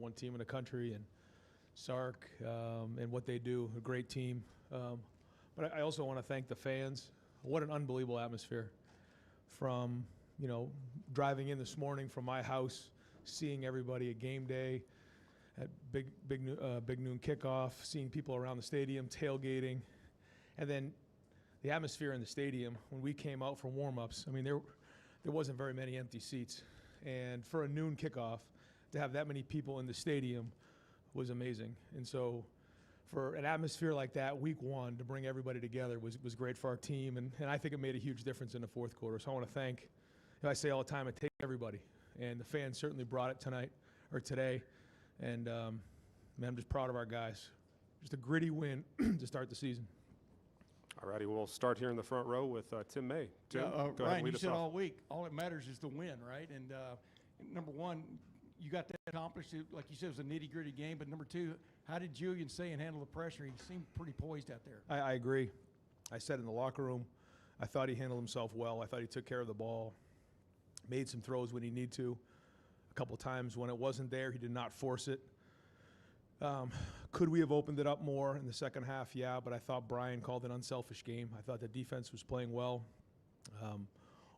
one team in the country, and Sark and what they do, a great team. But I also want to thank the fans. What an unbelievable atmosphere. From, driving in this morning from my house, seeing everybody at game day, at big noon kickoff, seeing people around the stadium, tailgating, and then the atmosphere in the stadium when we came out for warm-ups. I mean, there wasn't very many empty seats. And for a noon kickoff, to have that many people in the stadium was amazing. And so for an atmosphere like that, week one, to bring everybody together was great for our team. And I think it made a huge difference in the fourth quarter. So I want to thank, I say all the time, it takes everybody. And the fans certainly brought it today. And man, I'm just proud of our guys. Just a gritty win to start the season. All righty, we'll start here in the front row with Tim May. Tim, go ahead, Ryan, lead you us said off. all week, all that matters is the win, right? And number one, you got that accomplished. Like you said, it was a nitty-gritty game. But number two, how did Julian Sayin handle the pressure? He seemed pretty poised out there. I agree. I said in the locker room, I thought he handled himself well. I thought he took care of the ball, made some throws when he needed to. A couple times when it wasn't there, he did not force it. Could we have opened it up more in the second half? Yeah, but I thought Brian called an unselfish game. I thought the defense was playing well.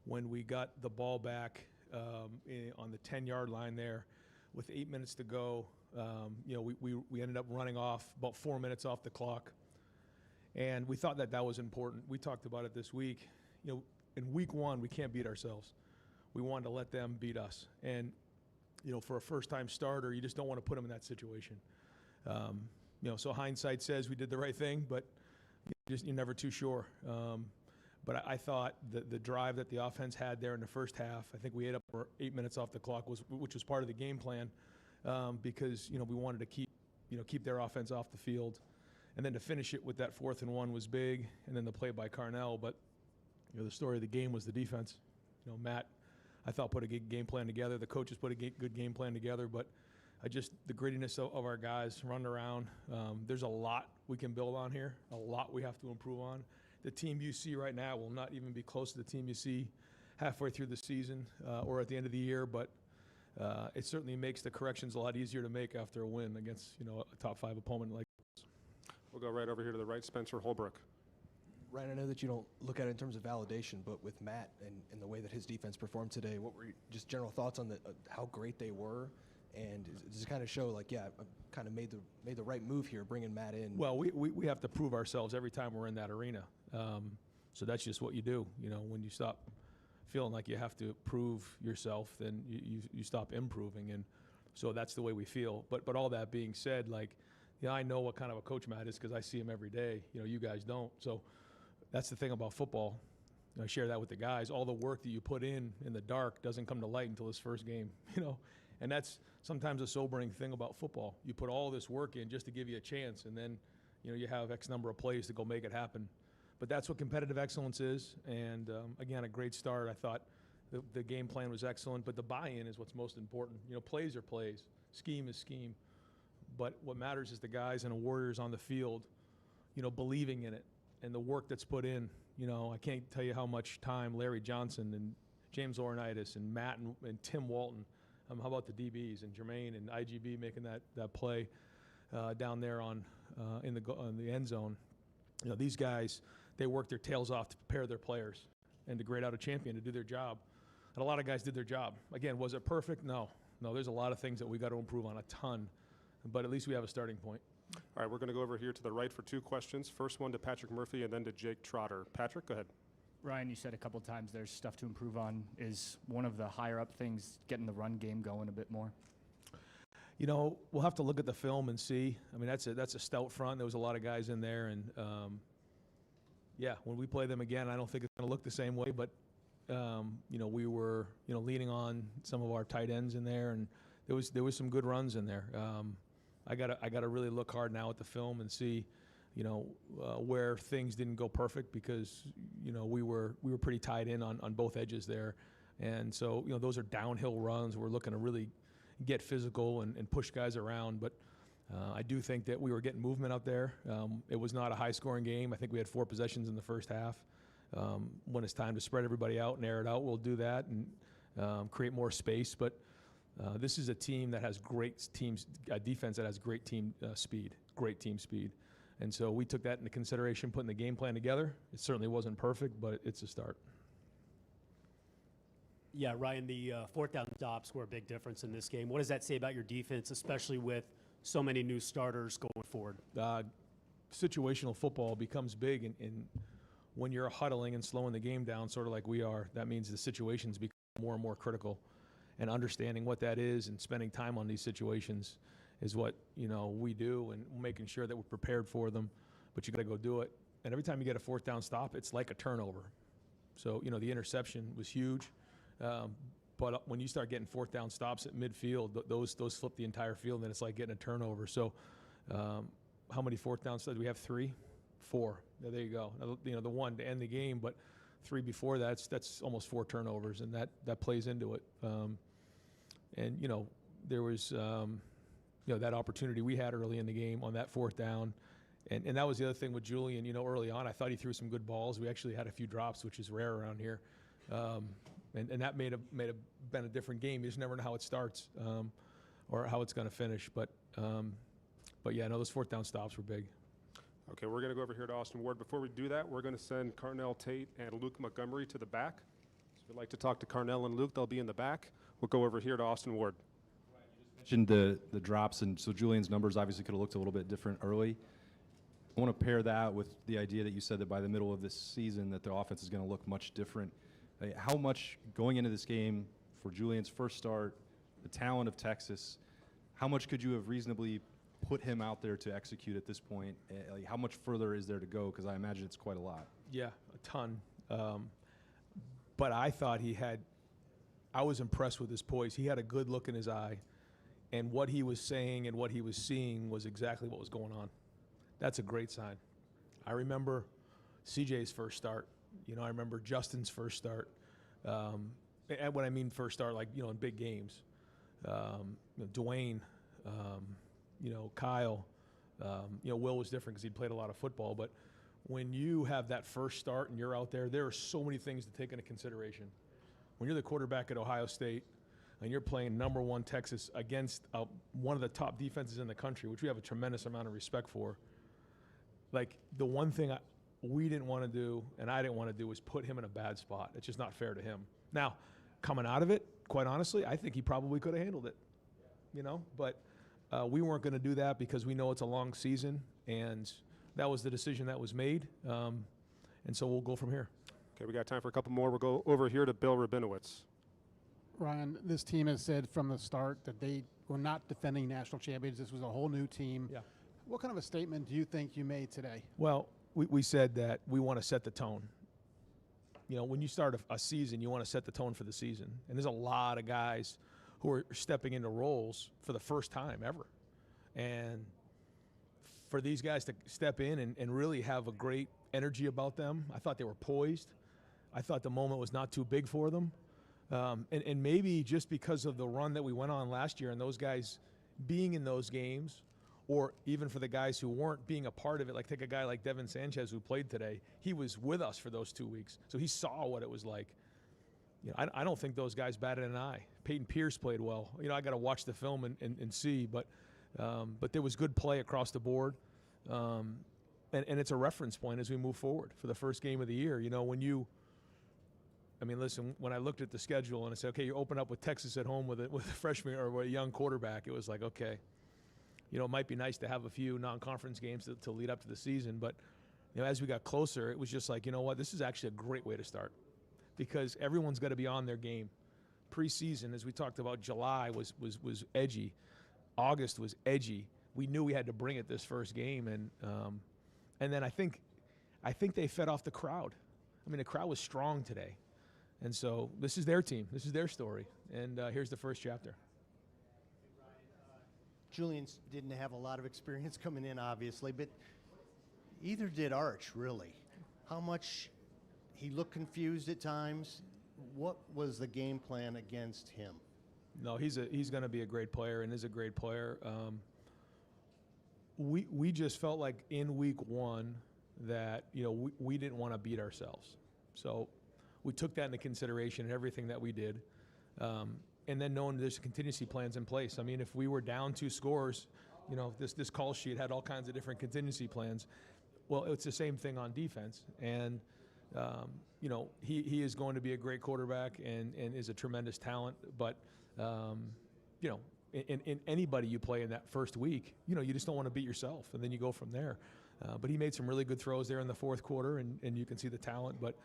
When we got the ball back on the 10-yard line there with 8 minutes to go, we ended up running off about 4 minutes off the clock. And we thought that was important. We talked about it this week. In week one, we can't beat ourselves. We wanted to let them beat us. And, for a first-time starter, you just don't want to put them in that situation. So hindsight says we did the right thing, but you're never too sure. But I thought the drive that the offense had there in the first half, I think we ate up 8 minutes off the clock, which was part of the game plan, because we wanted to keep their offense off the field, and then to finish it with that 4th and 1 was big, and then the play by Carnell. But the story of the game was the defense. Matt, I thought, put a good game plan together. The coaches put a good game plan together, but the grittiness of our guys running around. There's a lot we can build on here, a lot we have to improve on. The team you see right now will not even be close to the team you see halfway through the season or at the end of the year, but it certainly makes the corrections a lot easier to make after a win against a top 5 opponent like this. We'll go right over here to the right, Spencer Holbrook. Ryan, I know that you don't look at it in terms of validation, but with Matt and the way that his defense performed today, what were just general thoughts on how great they were? And does it kind of show, I kind of made the right move here, bringing Matt in? Well, we have to prove ourselves every time we're in that arena. So that's just what you do. When you stop feeling like you have to prove yourself, then you stop improving. And so that's the way we feel. But all that being said, I know what kind of a coach Matt is because I see him every day. You guys don't. So that's the thing about football. I share that with the guys. All the work that you put in the dark doesn't come to light until his first game, And that's sometimes a sobering thing about football. You put all this work in just to give you a chance, and then you have X number of plays to go make it happen. But that's what competitive excellence is. And again, a great start. I thought the game plan was excellent, but the buy-in is what's most important. Plays are plays, scheme is scheme. But what matters is the guys and the Warriors on the field, believing in it and the work that's put in. I can't tell you how much time Larry Johnson and James Laurinaitis and Matt and Tim Walton. How about the DBs and Jermaine and IGB making that play down there on the end zone? These guys, they work their tails off to prepare their players and to grade out a champion to do their job. And a lot of guys did their job. Again, was it perfect? No. There's a lot of things that we got to improve on, a ton. But at least we have a starting point. All right, we're going to go over here to the right for 2 questions. First one to Patrick Murphy and then to Jake Trotter. Patrick, go ahead. Ryan, you said a couple times there's stuff to improve on. Is one of the higher up things getting the run game going a bit more? We'll have to look at the film and see. I mean, that's a stout front. There was a lot of guys in there, and when we play them again, I don't think it's going to look the same way. But we were leaning on some of our tight ends in there, and there was some good runs in there. I gotta really look hard now at the film and see, where things didn't go perfect because we were pretty tied in on both edges there, and so those are downhill runs. We're looking to really get physical and push guys around, but I do think that we were getting movement out there. It was not a high-scoring game. I think we had 4 possessions in the first half. When it's time to spread everybody out and air it out, we'll do that and create more space. But This is a team that has defense that has great team speed. And so we took that into consideration, putting the game plan together. It certainly wasn't perfect, but it's a start. Yeah, Ryan, the fourth down stops were a big difference in this game. What does that say about your defense, especially with so many new starters going forward? Situational football becomes big, and when you're huddling and slowing the game down, sort of like we are, that means the situations become more and more critical. And understanding what that is and spending time on these situations is what we do, and making sure that we're prepared for them. But you got to go do it. And every time you get a fourth down stop, it's like a turnover. So the interception was huge. But when you start getting fourth down stops at midfield, those flip the entire field, and it's like getting a turnover. So how many fourth down stops? Do we have 3? 4. There you go. The one to end the game, but 3 before that's almost 4 turnovers, and that plays into it. And there was that opportunity we had early in the game on that fourth down. And that was the other thing with Julian. Early on, I thought he threw some good balls. We actually had a few drops, which is rare around here. And that may have been a different game. You just never know how it starts or how it's going to finish. But yeah, no, those fourth down stops were big. Okay, we're going to go over here to Austin Ward. Before we do that, we're going to send Carnell Tate and Luke Montgomery to the back. So if you'd like to talk to Carnell and Luke, they'll be in the back. We'll go over here to Austin Ward. Mentioned the drops, and so Julian's numbers obviously could have looked a little bit different early. I want to pair that with the idea that you said that by the middle of this season that the offense is going to look much different. How much going into this game for Julian's first start, the talent of Texas, how much could you have reasonably put him out there to execute at this point? How much further is there to go? Because I imagine it's quite a lot. Yeah, a ton. But I thought I was impressed with his poise. He had a good look in his eye, and what he was saying and what he was seeing was exactly what was going on. That's a great sign. I remember CJ's first start. I remember Justin's first start. And when I mean first start, like, in big games. Dwayne, Kyle, Will was different because he'd played a lot of football. But when you have that first start and you're out there, there are so many things to take into consideration. When you're the quarterback at Ohio State and you're playing number 1 Texas against one of the top defenses in the country, which we have a tremendous amount of respect for, like, the one thing we didn't want to do and I didn't want to do was put him in a bad spot. It's just not fair to him. Now, coming out of it, quite honestly, I think he probably could have handled it, but we weren't going to do that because we know it's a long season, and that was the decision that was made, and so we'll go from here. Okay, we got time for a couple more. We'll go over here to Bill Rabinowitz. Ryan, this team has said from the start that they were not defending national champions. This was a whole new team. Yeah. What kind of a statement do you think you made today? Well, we said that we want to set the tone. When you start a season, you want to set the tone for the season. And there's a lot of guys who are stepping into roles for the first time ever. And for these guys to step in and really have a great energy about them, I thought they were poised. I thought the moment was not too big for them. And maybe just because of the run that we went on last year and those guys being in those games, or even for the guys who weren't being a part of it, like take a guy like Devin Sanchez who played today. He was with us for those 2 weeks, so he saw what it was like. I don't think those guys batted an eye. Peyton Pierce played well. I got to watch the film and see, but there was good play across the board, and it's a reference point as we move forward for the first game of the year. When I looked at the schedule and I said, okay, you open up with Texas at home with a freshman or a young quarterback, it was like, okay. It might be nice to have a few non-conference games to lead up to the season, but as we got closer, it was just like, this is actually a great way to start because everyone's got to be on their game. Preseason, as we talked about, July was edgy. August was edgy. We knew we had to bring it this first game, and then I think they fed off the crowd. The crowd was strong today, and so this is their team. This is their story, and here's the first chapter. Julian didn't have a lot of experience coming in, obviously, but either did Arch, really. How much he looked confused at times. What was the game plan against him? No, he's going to be a great player and is a great player. We just felt like in week 1 that we didn't want to beat ourselves, so we took that into consideration in everything that we did. and then knowing there's contingency plans in place. I mean, if we were down 2 scores, this call sheet had all kinds of different contingency plans. Well, it's the same thing on defense, and he is going to be a great quarterback and is a tremendous talent. But in anybody you play in that first week, you just don't want to beat yourself, and then you go from there. But he made some really good throws there in the fourth quarter, and you can see the talent. But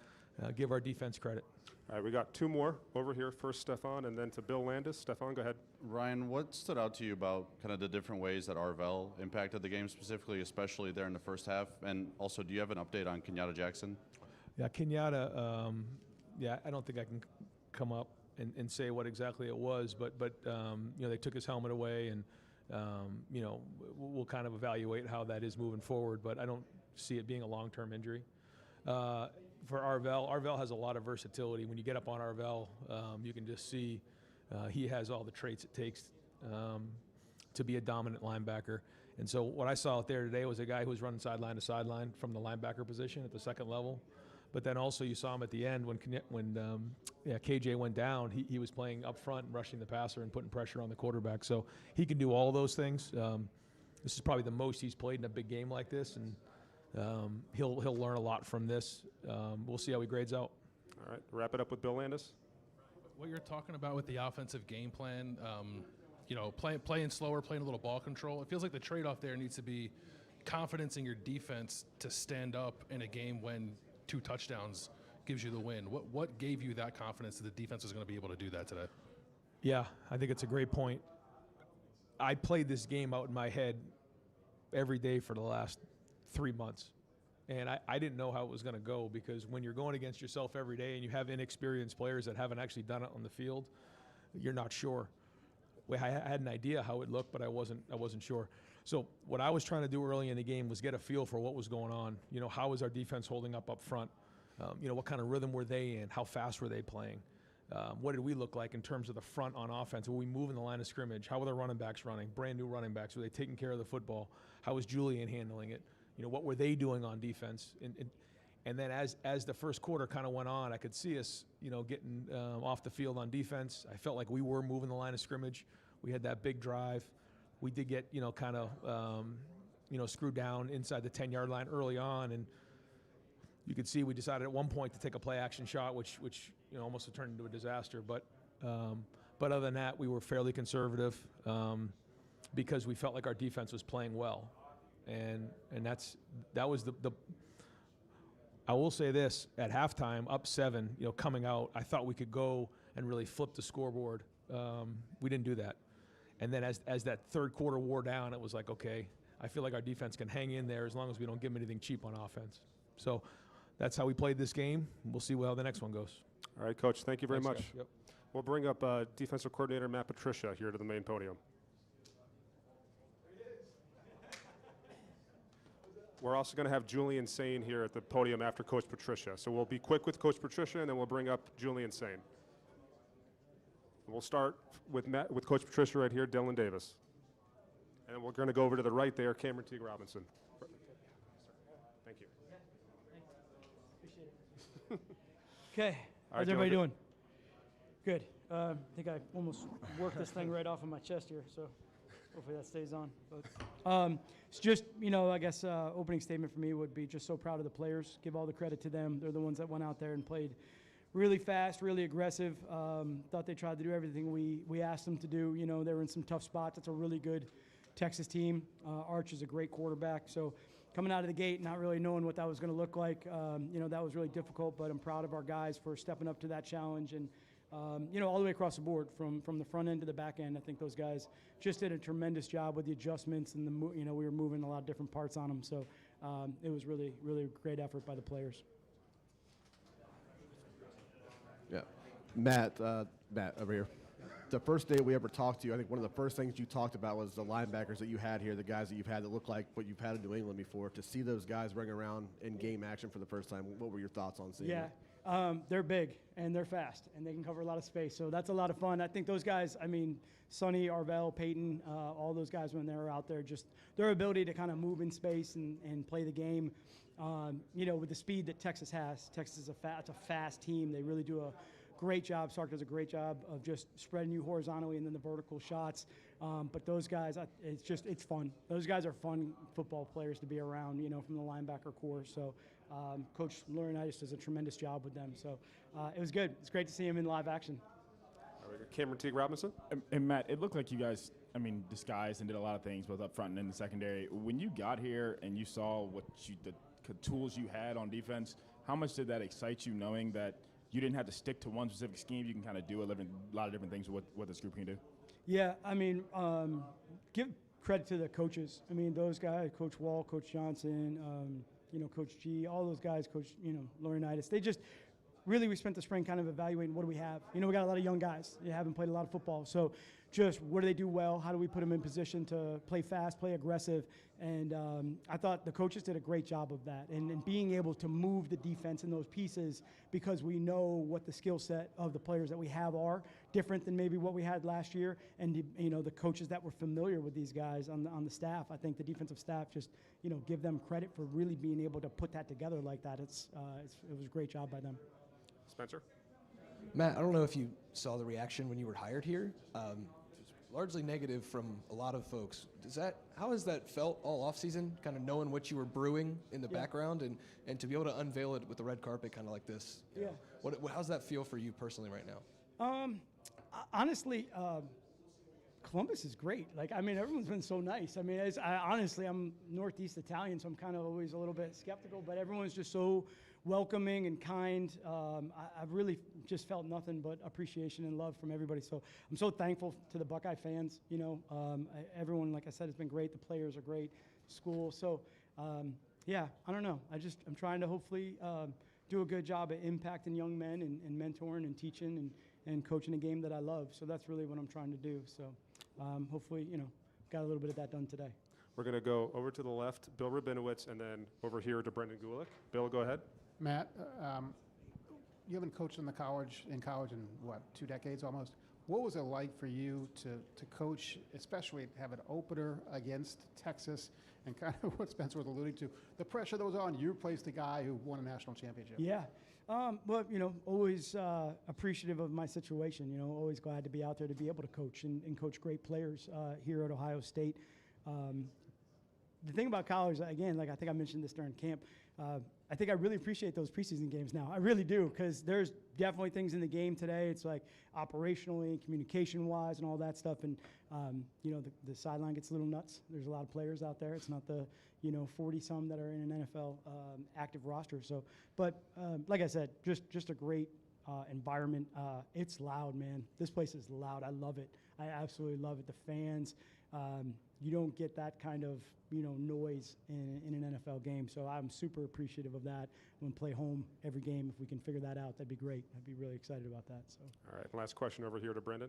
give our defense credit. All right, we got 2 more over here. First, Stefan, and then to Bill Landis. Stefan, go ahead. Ryan, what stood out to you about kind of the different ways that Arvell impacted the game specifically, especially there in the first half? And also, do you have an update on Kenyatta Jackson? Yeah, Kenyatta, I don't think I can come up and say what exactly it was, but they took his helmet away, and we'll kind of evaluate how that is moving forward, but I don't see it being a long-term injury. For Arvell has a lot of versatility. When you get up on Arvell, you can just see he has all the traits it takes to be a dominant linebacker. And so what I saw out there today was a guy who was running sideline to sideline from the linebacker position at the second level. But then also you saw him at the end when KJ went down, he was playing up front and rushing the passer and putting pressure on the quarterback. So he can do all those things. This is probably the most he's played in a big game like this, and he'll learn a lot from this. We'll see how he grades out. All right, wrap it up with Bill Landis. What you're talking about with the offensive game plan, playing slower, playing a little ball control, it feels like the trade-off there needs to be confidence in your defense to stand up in a game when 2 touchdowns gives you the win. What gave you that confidence that the defense was going to be able to do that today? Yeah, I think it's a great point. I played this game out in my head every day for the last 3 months. And I didn't know how it was going to go, because when you're going against yourself every day and you have inexperienced players that haven't actually done it on the field, you're not sure. I had an idea how it looked, but I wasn't sure. So what I was trying to do early in the game was get a feel for what was going on. How was our defense holding up front? What kind of rhythm were they in? How fast were they playing? What did we look like in terms of the front on offense? Were we moving the line of scrimmage? How were the running backs running? Brand new running backs. Were they taking care of the football? How was Julian handling it? What were they doing on defense? And then as the first quarter kind of went on, I could see us, getting off the field on defense. I felt like we were moving the line of scrimmage. We had that big drive. We did get, screwed down inside the 10-yard line early on, and you could see we decided at one point to take a play-action shot, which almost turned into a disaster. But other than that, we were fairly conservative because we felt like our defense was playing well, and that was the. I will say this: at halftime, up 7, coming out, I thought we could go and really flip the scoreboard. We didn't do that. And then as that third quarter wore down, it was like, okay, I feel like our defense can hang in there as long as we don't give them anything cheap on offense. So that's how we played this game. We'll see how the next one goes. All right, Coach, thank you very Thanks, much. guys. Yep. We'll bring up defensive coordinator Matt Patricia here to the main podium. We're also going to have Julian Sayin here at the podium after Coach Patricia. So we'll be quick with Coach Patricia, and then we'll bring up Julian Sayin. We'll start with Coach Patricia right here, Dylan Davis. And then we're going to go over to the right there, Cameron Teague Robinson. Thank you. Okay, All how's right, everybody Dylan. doing? Good. I think I almost worked this thing right off of my chest here, so hopefully that stays on. But, it's just, I guess opening statement for me would be just so proud of the players. Give all the credit to them. They're the ones that went out there and played really fast, really aggressive. Thought they tried to do everything we asked them to do. They were in some tough spots. It's a really good Texas team. Arch is a great quarterback. So coming out of the gate, not really knowing what that was going to look like, that was really difficult. But I'm proud of our guys for stepping up to that challenge. And, all the way across the board, from the front end to the back end, I think those guys just did a tremendous job with the adjustments. And, we were moving a lot of different parts on them. So it was really, really great effort by the players. Yeah. Matt over here. The first day we ever talked to you, I think one of the first things you talked about was the linebackers that you had here, the guys that you've had that look like what you've had in New England before. To see those guys running around in game action for the first time, what were your thoughts on seeing that? They're big and they're fast and they can cover a lot of space. So that's a lot of fun. I think those guys, Sonny, Arvell, Peyton, all those guys when they were out there, just their ability to kind of move in space and play the game, with the speed that Texas has. Texas is a fast team. They really do a great job. Sark does a great job of just spreading you horizontally and then the vertical shots. But those guys, it's fun. Those guys are fun football players to be around, from the linebacker core. So Coach Laurinaitis does a tremendous job with them. So it was good. It's great to see him in live action. All right, Cameron Teague Robinson. And Matt, it looked like you guys, disguised and did a lot of things both up front and in the secondary. When you got here and you saw the tools you had on defense, how much did that excite you, knowing that you didn't have to stick to one specific scheme? You can kind of do a lot of different things with what this group can do. Yeah, give credit to the coaches. Those guys, Coach Wall, Coach Johnson, Coach G, all those guys, Coach, Laurinaitis. They just really, we spent the spring kind of evaluating what do we have. We got a lot of young guys. They haven't played a lot of football. So just what do they do well? How do we put them in position to play fast, play aggressive? And I thought the coaches did a great job of that. And being able to move the defense in those pieces, because we know what the skill set of the players that we have are different than maybe what we had last year. And, the coaches that were familiar with these guys on the staff, I think the defensive staff just, give them credit for really being able to put that together like that. It was a great job by them. Spencer? Matt, I don't know if you saw the reaction when you were hired here. Largely negative from a lot of folks. How has that felt all offseason, kind of knowing what you were brewing in the background and to be able to unveil it with the red carpet kind of like this? Yeah. How's that feel for you personally right now? Honestly, Columbus is great. Everyone's been so nice. Honestly, I'm Northeast Italian, so I'm kind of always a little bit skeptical, but everyone's just so welcoming and kind. I've really just felt nothing but appreciation and love from everybody. So I'm so thankful to the Buckeye fans. Everyone, like I said, has been great. The players are great. School. So, I don't know. I'm trying to hopefully do a good job at impacting young men and mentoring and teaching and coaching a game that I love. So that's really what I'm trying to do. So hopefully, got a little bit of that done today. We're going to go over to the left, Bill Rabinowitz, and then over here to Brendan Gulick. Bill, go ahead. Matt, you haven't coached in college in 2 decades almost. What was it like for you to coach, especially have an opener against Texas, and kind of what Spencer was alluding to, the pressure that was on you? Replaced the guy who won a national championship. Yeah. Always appreciative of my situation. Always glad to be out there to be able to coach and coach great players here at Ohio State. The thing about college, again, I think I mentioned this during camp, I think I really appreciate those preseason games now. I really do, because there's definitely things in the game today. It's like operationally, communication-wise, and all that stuff. And, the sideline gets a little nuts. There's a lot of players out there. It's not the, 40-some that are in an NFL active roster. So, but like I said, just a great environment. It's loud, man. This place is loud. I love it. I absolutely love it. The fans. You don't get that kind of noise in an NFL game. So I'm super appreciative of that. When play home every game, if we can figure that out, that'd be great. I'd be really excited about that. So. All right, last question over here to Brendan.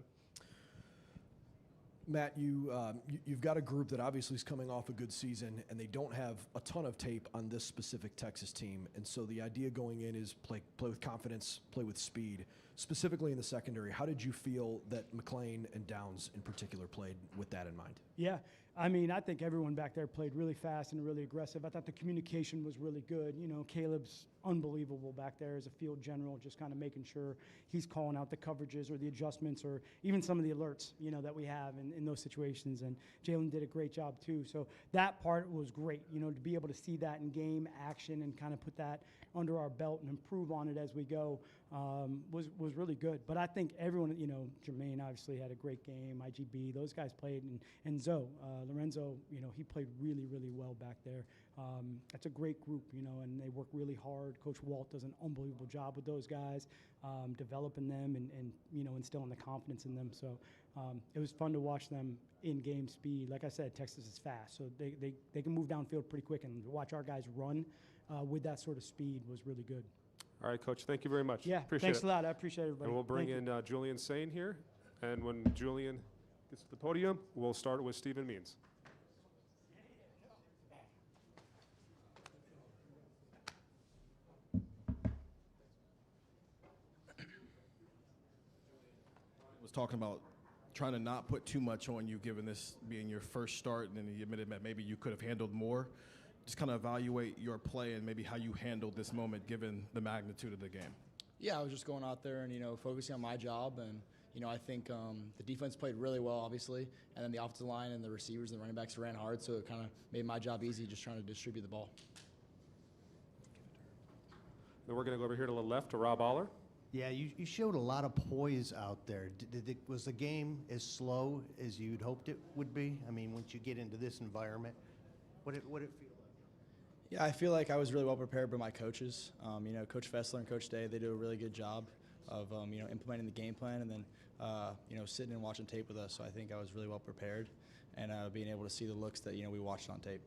Matt, you've got a group that obviously is coming off a good season, and they don't have a ton of tape on this specific Texas team. And so the idea going in is play with confidence, play with speed. Specifically in the secondary, how did you feel that McLean and Downs in particular played with that in mind? Yeah, I think everyone back there played really fast and really aggressive. I thought the communication was really good. Caleb's unbelievable back there as a field general, just kind of making sure he's calling out the coverages or the adjustments or even some of the alerts, that we have in those situations. And Jalen did a great job too. So that part was great, to be able to see that in game action and kind of put that under our belt and improve on it as we go was really good. But I think everyone, Jermaine obviously had a great game, IGB, those guys played, and Zoe, Lorenzo, he played really, really well back there. That's a great group, and they work really hard. Coach Walt does an unbelievable job with those guys, developing them and instilling the confidence in them. So it was fun to watch them in game speed. Like I said, Texas is fast, so they can move downfield pretty quick, and to watch our guys run with that sort of speed was really good. All right, Coach, thank you very much. Yeah, appreciate thanks it. a lot. I appreciate everybody. And we'll bring in Julian Sayin here. And when Julian gets to the podium, we'll start with Stephen Means. Was talking about trying to not put too much on you, given this being your first start, and then he admitted that maybe you could have handled more. Just kind of evaluate your play and maybe how you handled this moment given the magnitude of the game. Yeah, I was just going out there and, focusing on my job. And, I think the defense played really well, obviously. And then the offensive line and the receivers and the running backs ran hard. So it kind of made my job easy just trying to distribute the ball. Then we're going to go over here to the left to Rob Aller. Yeah, you showed a lot of poise out there. Was the game as slow as you'd hoped it would be? I mean, once you get into this environment, what it feel like? Yeah, I feel like I was really well prepared by my coaches. Coach Fessler and Coach Day, they do a really good job of, implementing the game plan and then, sitting and watching tape with us. So I think I was really well prepared and being able to see the looks that, we watched on tape.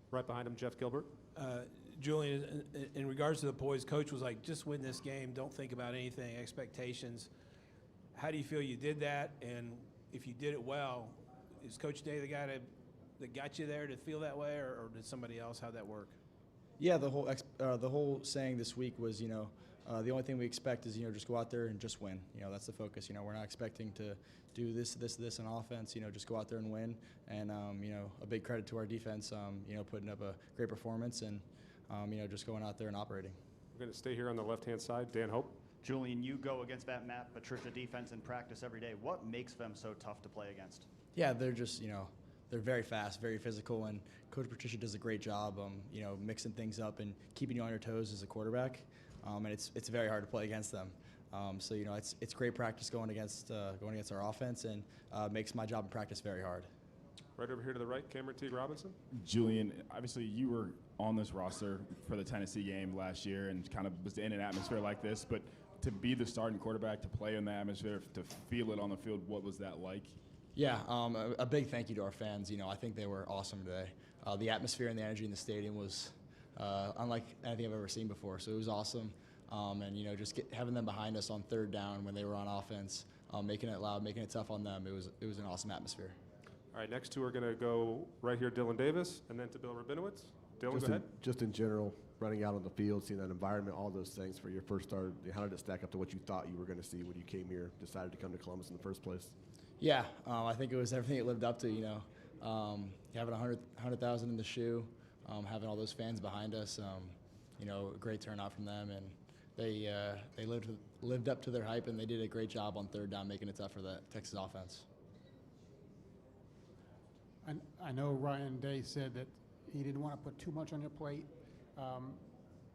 Right behind him, Jeff Gilbert. Julian, in regards to the poise, Coach was like, just win this game. Don't think about anything, expectations. How do you feel you did that? And if you did it well, is Coach Day the guy that got you there to feel that way, or did somebody else? How'd that work? Yeah, the whole saying this week was, the only thing we expect is, just go out there and just win. That's the focus. We're not expecting to do this on offense. Just go out there and win. And, a big credit to our defense, putting up a great performance and, just going out there and operating. We're going to stay here on the left-hand side. Dan Hope. Julian, you go against that Matt Patricia defense in practice every day. What makes them so tough to play against? Yeah, they're just, they're very fast, very physical, and Coach Patricia does a great job, mixing things up and keeping you on your toes as a quarterback. And it's very hard to play against them. So it's great practice going against our offense, and makes my job in practice very hard. Right over here to the right, Cameron Teague Robinson. Julian, obviously you were on this roster for the Tennessee game last year and kind of was in an atmosphere like this, but to be the starting quarterback, to play in the atmosphere, to feel it on the field, what was that like? Yeah, a big thank you to our fans. I think they were awesome today. The atmosphere and the energy in the stadium was unlike anything I've ever seen before, so it was awesome. And, just having them behind us on third down when they were on offense, making it loud, making it tough on them, it was an awesome atmosphere. All right, next two are going to go right here, Dylan Davis, and then to Bill Rabinowitz. Dylan, go ahead. Just in general, running out on the field, seeing that environment, all those things for your first start, how did it stack up to what you thought you were going to see when you came here, decided to come to Columbus in the first place? Yeah, I think it was everything it lived up to, having 100,000 in the shoe, having all those fans behind us, a great turnout from them, and they lived up to their hype, and they did a great job on third down, making it tough for the Texas offense. I know Ryan Day said that he didn't want to put too much on your plate,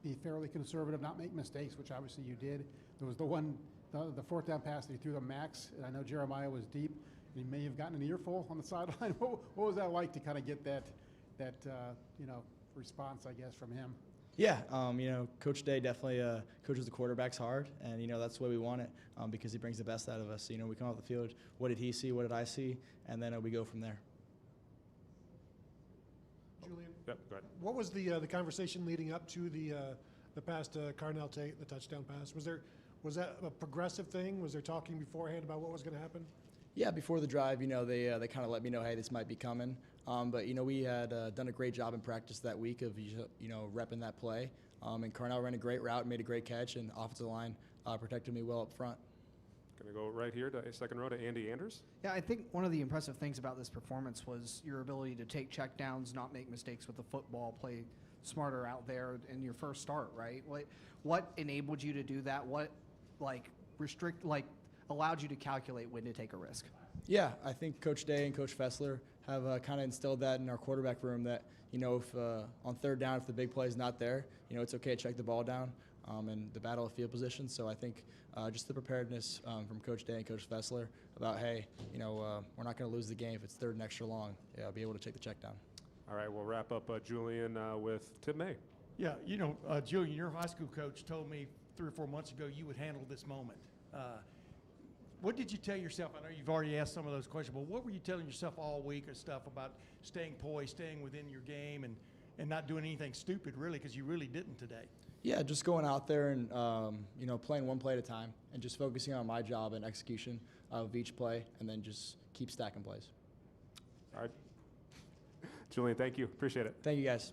be fairly conservative, not make mistakes, which obviously you did. There was the fourth down pass that he threw to Max, and I know Jeremiah was deep, and he may have gotten an earful on the sideline. What was that like to kind of get that response, I guess, from him? Yeah, Coach Day definitely coaches the quarterbacks hard, and, that's the way we want it because he brings the best out of us. We come off the field, what did he see, what did I see, and then we go from there. Julian, yep, go ahead. What was the conversation leading up to the pass to Carnell Tate, the touchdown pass? Was that a progressive thing? Was there talking beforehand about what was going to happen? Yeah, before the drive, they kind of let me know, hey, this might be coming. But we had done a great job in practice that week of repping that play. And Carnell ran a great route, made a great catch, and offensive line protected me well up front. Going to go right here to second row to Andy Anders. Yeah, I think one of the impressive things about this performance was your ability to take checkdowns, not make mistakes with the football, play smarter out there in your first start, right? What enabled you to do that? What allowed you to calculate when to take a risk? Yeah, I think Coach Day and Coach Fessler have kind of instilled that in our quarterback room that, if on third down, if the big play is not there, it's okay to check the ball down and the battle of field position. So I think just the preparedness from Coach Day and Coach Fessler about, hey, we're not going to lose the game if it's third and extra long. Yeah, I'll be able to take the check down. All right, we'll wrap up Julian with Tim May. Yeah, Julian, your high school coach told me 3 or 4 months ago you would handle this moment. What did you tell yourself? I know you've already asked some of those questions, but what were you telling yourself all week or stuff about staying poised, staying within your game, and not doing anything stupid, really, because you really didn't today? Yeah, just going out there and, playing one play at a time and just focusing on my job and execution of each play and then just keep stacking plays. All right. Julian, thank you. Appreciate it. Thank you, guys.